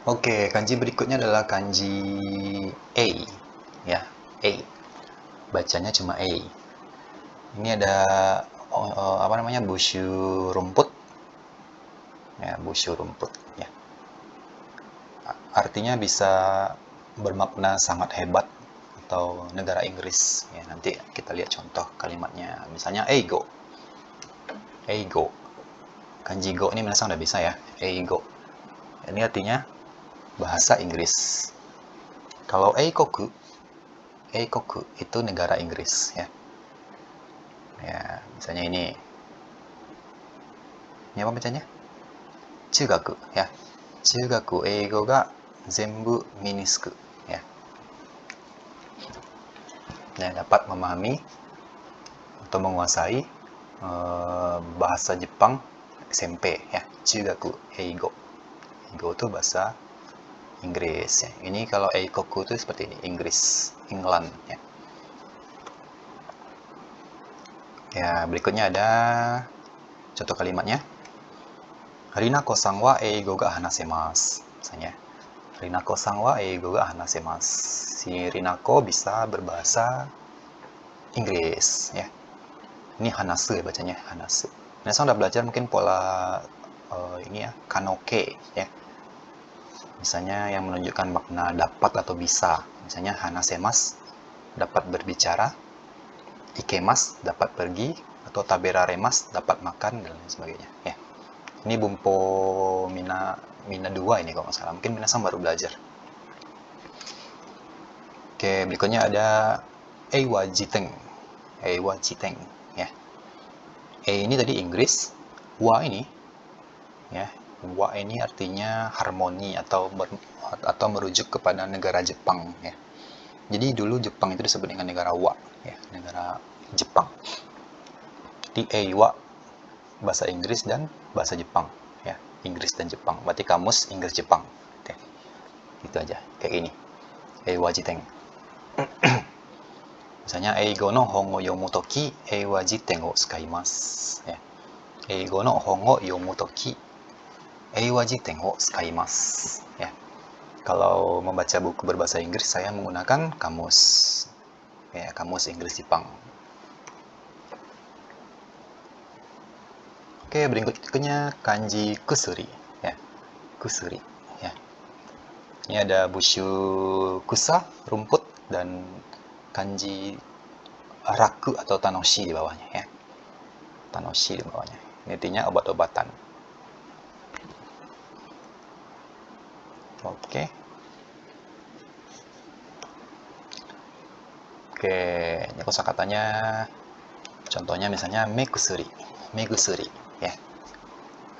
Oke, kanji berikutnya adalah kanji A. Ya, A. Bacanya cuma A. Ini ada apa namanya? Bushu rumput. Ya, bushu rumput ya. Artinya bisa bermakna sangat hebat atau negara Inggris. Ya, nanti kita lihat contoh kalimatnya. Misalnya eigo. Eigo. Kanji go ini皆さんudah bisa ya. Eigo. Ini artinya bahasa Inggris. Kalau eikoku, eikoku itu negara Inggris ya. Ya, misalnya ini. Ini apa bacanya? Chugaku ya. Chugaku eigo ga zenbu minisku ya. Ya, dapat memahami atau menguasai bahasa Jepang SMP ya. Chugaku eigo. Eigo itu bahasa Inggris ya. Ini kalau eikoku itu seperti ini, Inggris, England ya. Ya, berikutnya ada contoh kalimatnya. Rinako-san wa eigo ga hanasemasu. Misalnya, Rinako-san wa eigo ga hanasemasu. Si Rinako bisa berbahasa Inggris ya. Ini hanasu ya bacanya, hanasu. Nah, saya udah belajar mungkin pola ini ya, kanoke ya. Misalnya yang menunjukkan makna dapat atau bisa. Misalnya hanasemas, dapat berbicara. Ikemas, dapat pergi. Atau taberaremas, dapat makan, dan lain sebagainya. Ya. Ini bumpo mina 2 ini kalau nggak salah. Mungkin minasan baru belajar. Oke, berikutnya ada eiwa jiteng. Eiwa jiteng. Ya. Ini tadi Inggris. Wa ini ya. Wa ini artinya harmoni atau merujuk kepada negara Jepang ya. Jadi dulu Jepang itu disebut dengan negara Wa ya, negara Jepang. Jadi Eiwa bahasa Inggris dan bahasa Jepang ya, Inggris dan Jepang. Berarti kamus Inggris Jepang. Oke. Gitu aja, kayak ini. Eiwa jiteng. Misalnya eigo no hon o yomu toki eiwa jiteng o tsukaimasu ya. Eigo no hon o yomu toki eiwa jiteng o tsukaimasu ya. Kalau membaca buku berbahasa Inggris, saya menggunakan kamus. Ya, kamus Inggris Jepang. Oke, berikutnya kanji kusuri. Ya, kusuri. Ya. Ini ada bushu kusa, rumput, dan kanji raku atau tanoshi di bawahnya. Ya. Tanoshi di bawahnya. Ini artinya obat-obatan. Oke. Oke, ini kosakatanya contohnya misalnya megusuri. Megusuri, ya.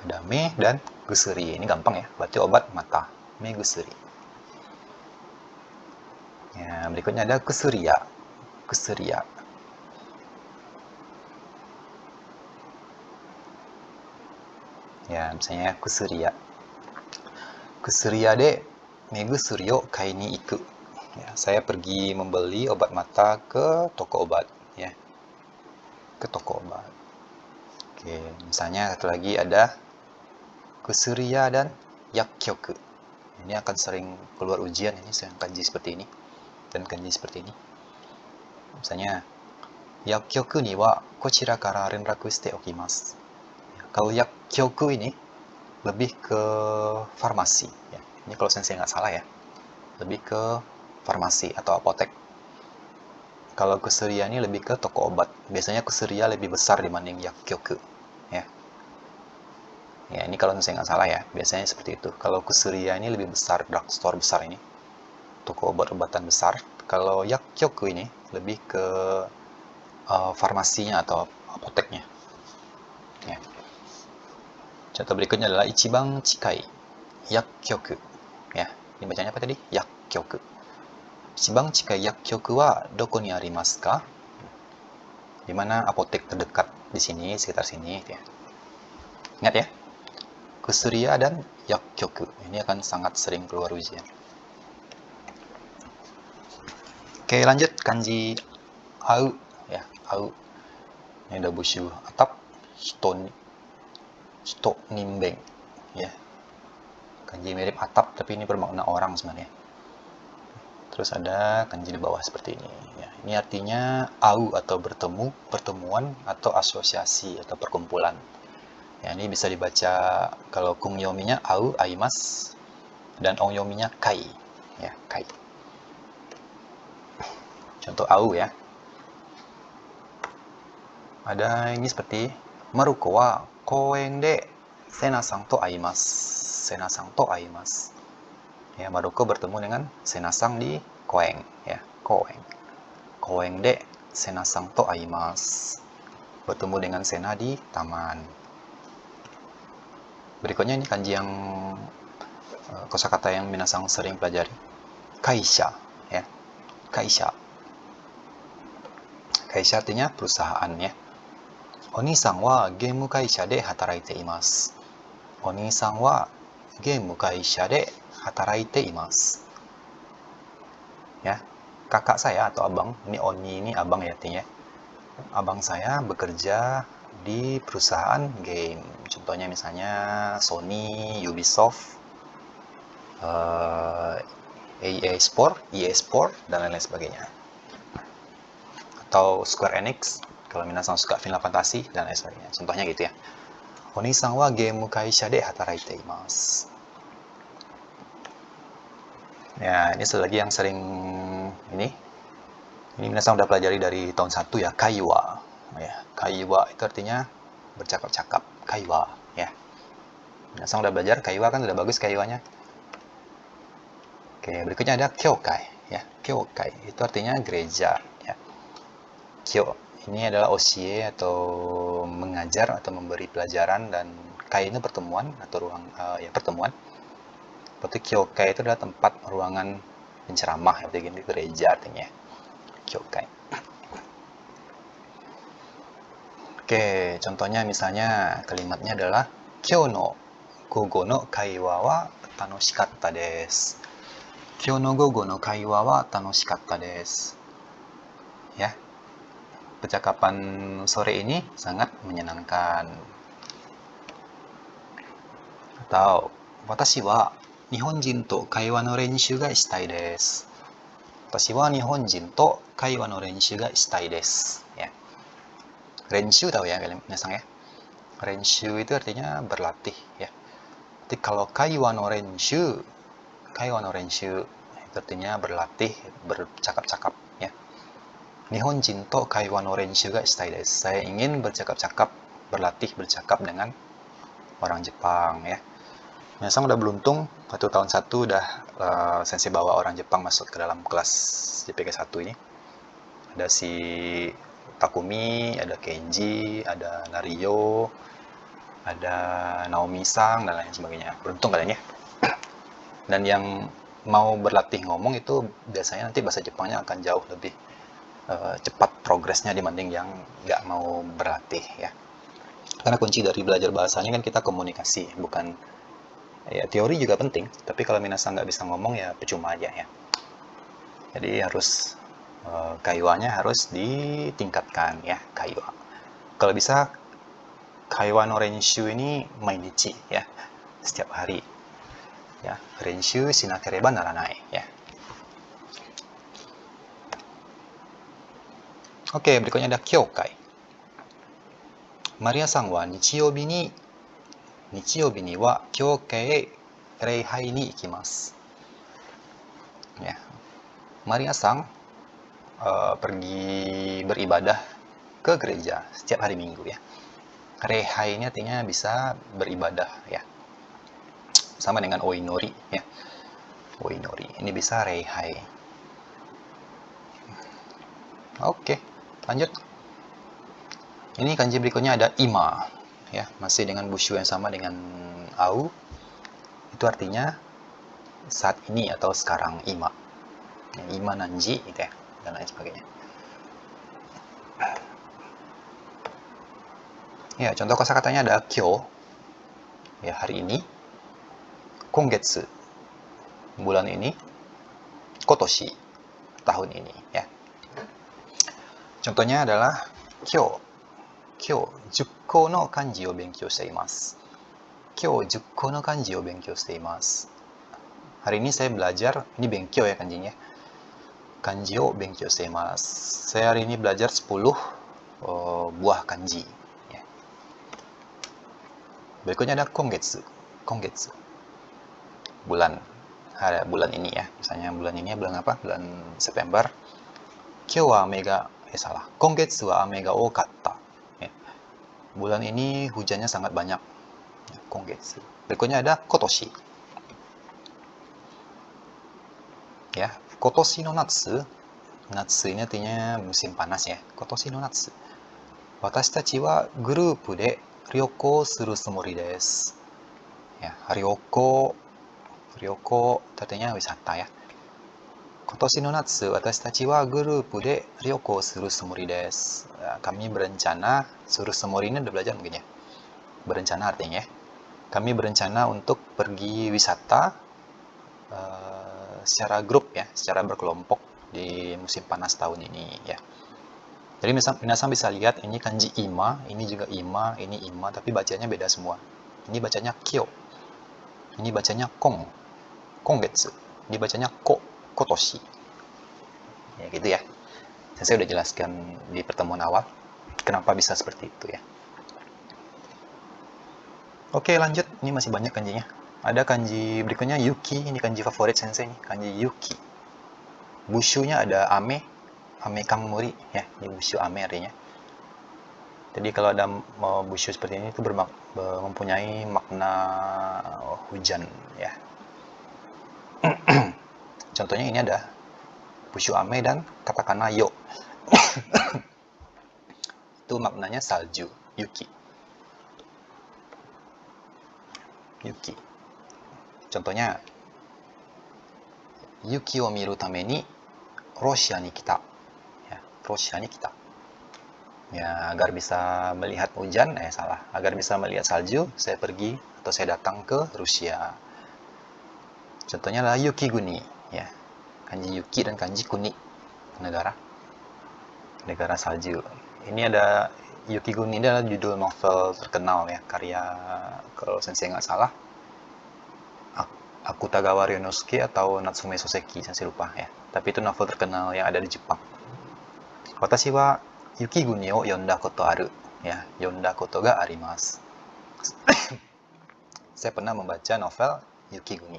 Ada me dan gusuri. Ini gampang ya, berarti obat mata. Megusuri. Ya, berikutnya ada kusuria. Kusuria. Ya, misalnya kusuria. Kusuria de megusuri o kai ni iku. Ya, saya pergi membeli obat mata ke toko obat ya. Ke toko obat. Oke, misalnya satu lagi ada kusuria dan yakkyoku. Ini akan sering keluar ujian ini kanji seperti ini dan kanji seperti ini. Misalnya yakkyoku ni wa kochira kara renraku shite okimasu. Kalau yakkyoku ini lebih ke farmasi ya. Ini kalau saya nggak salah ya. Lebih ke farmasi atau apotek. Kalau kusuria ini lebih ke toko obat. Biasanya kusuria lebih besar dibanding yakkyoku. Ya. Ya, ini kalau saya nggak salah ya. Biasanya seperti itu. Kalau kusuria ini lebih besar, drugstore besar ini. Toko obat-obatan besar. Kalau yakkyoku ini lebih ke farmasinya atau apoteknya. Ya. Contoh berikutnya adalah ichibang chikai yakkyoku. Ya, ini bacanya apa tadi? Yakkyoku. Ichibang chikai yakkyoku wa doko ni arimasu ka? Di mana apotek terdekat di sini, sekitar sini ya. Ingat ya. Kusuria dan yakkyoku. Ini akan sangat sering keluar ujian. Oke, lanjut kanji au ya, au. Ini ada bushu atap, shito nimbeng ya. Kanji mirip atap, tapi ini bermakna orang sebenarnya. Terus ada kanji di bawah seperti ini. Ya, ini artinya au atau bertemu, pertemuan, atau asosiasi atau perkumpulan. Ya, ini bisa dibaca kalau kung yominya au aimas dan ong yominya kai. Ya, kai. Contoh au ya. Ada ini seperti Maruko wa koen de Sena-san to aimasu. Sena-san to aimasu. Ya, Maruko bertemu dengan Sena-san di koeng, ya, koeng. Koeng de Sena-san to aimasu. Bertemu dengan Sena di taman. Berikutnya ini kanji yang kosakata yang minasang sering pelajari. Kaisha, ya. Kaisha. Kaisha artinya perusahaan, ya. Oni-san wa gemu kaisha de hataraite imasu. Oni-san wa gemu kaisha de hataraite imasu. Ya, kakak saya atau abang, ini oni ini abang ya artinya. Abang saya bekerja di perusahaan game. Contohnya misalnya Sony, Ubisoft, EA Sport, dan lain-lain sebagainya. Atau Square Enix, kalau minasan suka Final Fantasy, dan lain sebagainya. Contohnya gitu ya. Oni-san wa game kaisha de hataraite imasu. Ya, ini satu lagi yang sering ini minasan udah pelajari dari tahun 1 ya, kaiwa. Ya, kaiwa itu artinya bercakap-cakap, kaiwa ya. Minasan udah belajar kaiwa kan, udah bagus kaiwanya. Oke, berikutnya ada kyokai ya. Kyokai itu artinya gereja ya. Kyo ini adalah osie atau mengajar atau memberi pelajaran, dan kai itu pertemuan atau ruang ya pertemuan. Berarti kyokai itu adalah tempat ruangan penceramah, seperti gini, gereja artinya. Kyokai. Oke, contohnya misalnya kalimatnya adalah kyou no gogo no kaiwa wa tanoshikatta desu. Kyou no gogo no kaiwa wa tanoshikatta desu. Ya. Percakapan sore ini sangat menyenangkan. Atau watashi wa nihonjin to kaiwa no renshū ga shitai desu. Watashi wa nihonjin to kaiwa no renshū ga shitai desu. Ya. Renshū tahu ya kalian minasang ya. Renshū itu artinya berlatih ya. Jadi kalau kaiwa no renshū itu artinya berlatih, bercakap-cakap ya. Nihonjin to kaiwa no renshū ga shitai desu. Saya ingin bercakap-cakap, berlatih bercakap dengan orang Jepang ya. Minasang udah beruntung, waktu tahun 1 udah sensei bawa orang Jepang masuk ke dalam kelas JPK 1 ini. Ada si Takumi, ada Kenji, ada Nario, ada Naomi-san, dan lain sebagainya. Beruntung kalian ya. Dan yang mau berlatih ngomong itu biasanya nanti bahasa Jepangnya akan jauh lebih cepat progresnya dibanding yang nggak mau berlatih ya. Karena kunci dari belajar bahasanya kan kita komunikasi, bukan ya, teori juga penting, tapi kalau minasang nggak bisa ngomong ya percuma aja ya. Jadi harus kaiwanya harus ditingkatkan ya, kaiwa. Kalau bisa kaiwa no renshū ini mainichi ya, setiap hari ya, renshū shinakereba naranai ya. Oke, berikutnya ada kyokai. Maria-san wa nichiyoubi ni wa kyokai e reihai ni ikimasu. Ya. Maria-san pergi beribadah ke gereja setiap hari Minggu ya. Reihai ini artinya bisa beribadah ya. Sama dengan oinori ya. Oinori ini bisa reihai. Oke, lanjut. Ini kanji berikutnya ada ima ya, masih dengan bushu yang sama dengan au. Itu artinya saat ini atau sekarang, ima. Ima nanji gitu ya, dan lain sebagainya. Ya, contoh kosakatanya ada kyo ya, hari ini, kongetsu bulan ini, kotoshi tahun ini ya. Contohnya adalah kyo 10個の漢字を勉強しています。Kyou 10個の漢字を勉強しています。Hari ini saya belajar, ini bengkyo ya kanjinya. Kanji o bengkyo shiteimasu. Saya hari ini belajar 10 buah kanji. Ya. Berikutnya ada kongetsu. Kongetsu. Bulan. Bulan ini ya. Misalnya bulan ini bulan apa? Bulan September. Kyou wa ame ga salah. Kongetsu wa ame ga okatta. Ya. Bulan ini hujannya sangat banyak. Kongetsu. Berikutnya ada kotoshi. Ya, kotoshi no natsu. Natsu ini artinya musim panas ya. Kotoshi no natsu. Watashi tachi wa grup de ryoko suru tsumori desu. Ya, ryoko artinya wisata ya. Kotoshi no natsu watashi tachi wa grup de ryoko suru tsumori desu. Ya, kami berencana, suru tsumori ini udah belajar mungkin ya. Berencana artinya ya. Kami berencana untuk pergi wisata secara grup ya, secara berkelompok di musim panas tahun ini ya. Jadi minasan bisa lihat ini kanji ima, ini juga ima, ini ima, tapi bacanya beda semua. Ini bacanya kyo, ini bacanya kong, kongetsu, ini bacanya kotoshi. Ya gitu ya. Saya udah jelaskan di pertemuan awal kenapa bisa seperti itu ya. Oke lanjut, ini masih banyak kanjinya. Ada kanji berikutnya Yuki, ini kanji favorit sensei nih, kanji Yuki. Bushunya ada ame kangmuri ya, ini bushu ame artinya. Jadi kalau ada bushu seperti ini itu mempunyai makna hujan ya. Contohnya ini ada bushu ame dan katakana yo. Itu maknanya salju, Yuki. Yuki. Contohnya, Yuki o miru tame ni Rosia ni kita. Ya, Rosia ni kita. Ya, agar bisa melihat hujan, salah. Agar bisa melihat salju, saya pergi atau saya datang ke Rusia. Contohnya adalah Yuki Guni. Ya, kanji Yuki dan kanji Kuni. Negara salju. Ini ada Yuki Guni, ini adalah judul novel terkenal ya, karya kalau sensei nggak salah Akutagawa Ryunosuke atau Natsume Soseki, saya lupa ya. Tapi itu novel terkenal yang ada di Jepang. Watashi wa Yuki Guni o yonda koto aru. Ya, yonda koto ga arimasu. Saya pernah membaca novel Yuki Guni.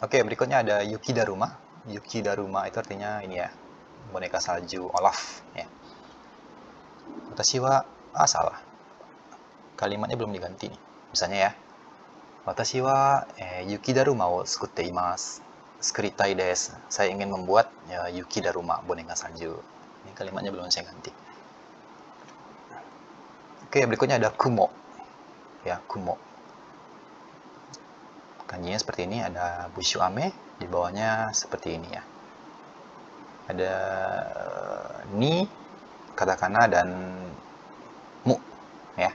Oke, berikutnya ada Yuki Daruma. Yuki Daruma itu artinya ini ya, boneka salju Olaf ya. Watashi wa salah. Kalimatnya belum diganti nih. Misalnya ya, watashi wa yuki daruma o tsukutte imasu. Skuritai desu. Saya ingin membuat yuki daruma, boneka salju. Ini kalimatnya belum saya ganti. Oke, berikutnya ada kumo. Ya, kumo. Kanjinya seperti ini, ada bushu ame, di bawahnya seperti ini ya. Ada ni, katakana, dan mu ya.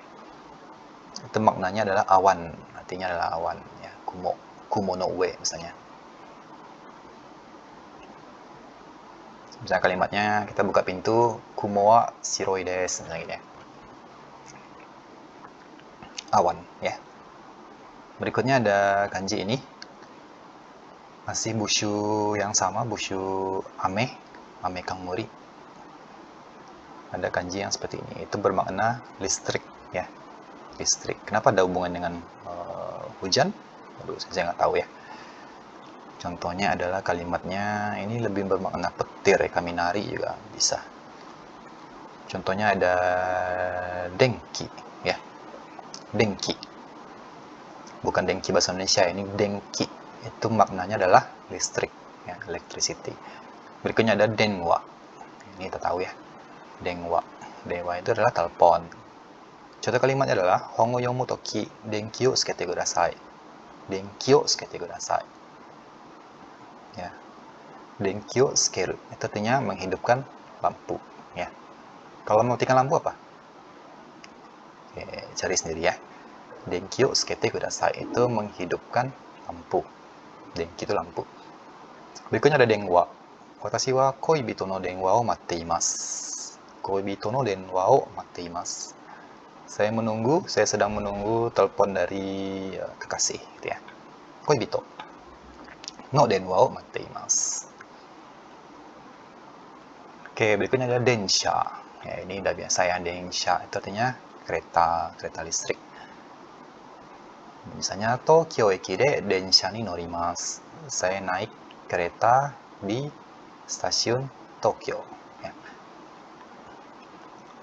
Itu maknanya adalah awan, artinya adalah awan ya. Kumo no ue misalnya. Misalnya kalimatnya kita buka pintu, kumo wa shiroi desu misalnya gitu ya. Awan ya. Berikutnya ada kanji ini. Masih bushu yang sama, bushu ame kangmuri. Ada kanji yang seperti ini. Itu bermakna listrik ya. Listrik. Kenapa ada hubungan dengan hujan? Aduh, saya nggak tahu ya. Contohnya adalah kalimatnya ini lebih bermakna petir ya, kaminari juga bisa. Contohnya ada denki ya. Denki. Bukan denki bahasa Indonesia, ini denki. Itu maknanya adalah listrik ya, electricity. Berikutnya ada denwa. Ini kita tahu ya. Denwa. Denwa itu adalah telepon. Contoh kalimatnya adalah hongo yomu toki denki o tsukete kudasai. Denki o tsukete kudasai. Ya. Denki o tsukeru itu artinya menghidupkan lampu ya. Kalau mematikan lampu apa? Oke, cari sendiri ya. Denki o tsukete kudasai itu menghidupkan lampu. Denki itu lampu. Berikutnya ada denwa. Watashi wa koibito no denwa o matte imasu. Koibito no denwa o matte imasu. Saya sedang menunggu telepon dari kekasih, gitu ya. Koibito no denwa o matte imasu. Oke, berikutnya adalah densha. Ya, ini udah biasa ya, densha itu artinya kereta listrik. Misalnya Tokyo eki de densha ni norimasu. Saya naik kereta di stasiun Tokyo. Ya.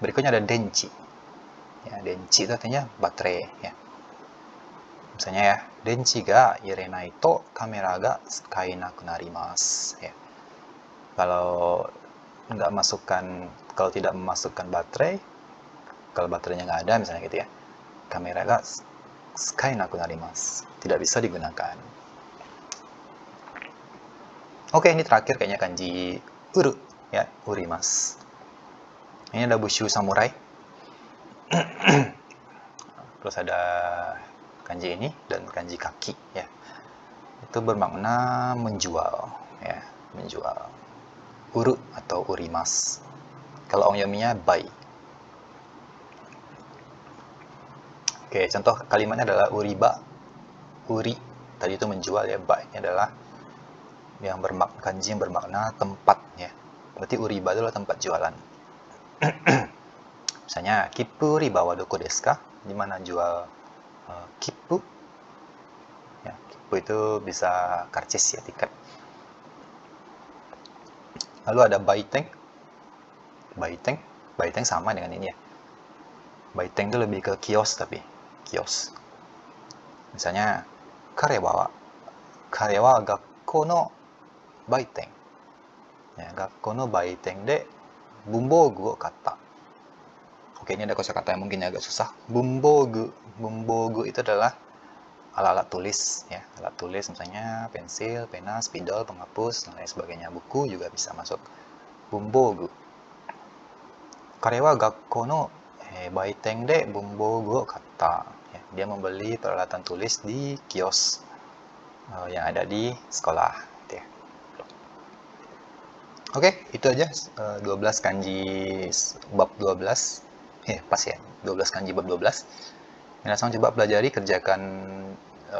Berikutnya ada denchi. Ya, denchi itu artinya baterai. Ya. Misalnya ya, denchi ga irenai to kamera ga tsukainaku narimasu. Ya. Kalau tidak memasukkan baterai, kalau baterainya nggak ada misalnya gitu ya, kamera ga tsukainaku narimasu, tidak bisa digunakan. Oke, ini terakhir kayaknya kanji uru ya, urimas. Ini ada bushu samurai. Terus ada kanji ini dan kanji kaki ya. Itu bermakna menjual ya, menjual. Uru atau urimas. Kalau onyominya buy. Oke, contoh kalimatnya adalah uriba. Uri tadi itu menjual ya, buy ini adalah kanji yang bermakna tempat ya. Berarti uriba itu adalah tempat jualan. Misalnya kippu uriba wa doko desu ka? Di mana jual kippu? Ya, kippu itu bisa karcis ya, tiket. Lalu ada baiteng. Baiteng sama dengan ini ya. Baiteng itu lebih ke kios tapi kios. Misalnya kare wa gakkou no baiteng. Ya, gakkou no baiteng de bunbogu o katta. Oke, ini ada kosakata yang mungkin agak susah. Bunbogu itu adalah alat-alat tulis ya, alat tulis misalnya pensil, pena, spidol, penghapus dan lain sebagainya. Buku juga bisa masuk bunbogu. Kare wa gakkou no baiteng de bunbogu o katta. Ya, dia membeli peralatan tulis di kios yang ada di sekolah gitu ya. Oke, itu aja 12 kanji bab 12. Pas ya, 12 kanji bab 12. Minasang coba pelajari, kerjakan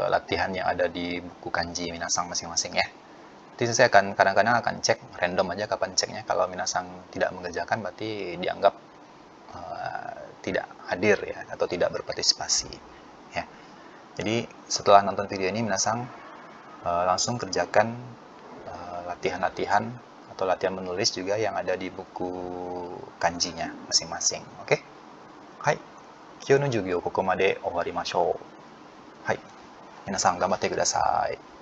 latihan yang ada di buku kanji minasang masing-masing ya. Nanti saya kadang-kadang akan cek random aja kapan ceknya. Kalau minasang tidak mengerjakan berarti dianggap tidak hadir ya, atau tidak berpartisipasi ya. Jadi setelah nonton video ini minasang langsung kerjakan latihan-latihan atau latihan menulis juga yang ada di buku kanjinya masing-masing. Oke? Hai. 今日の授業ここまで終わりましょう。はい。皆さん頑張ってください。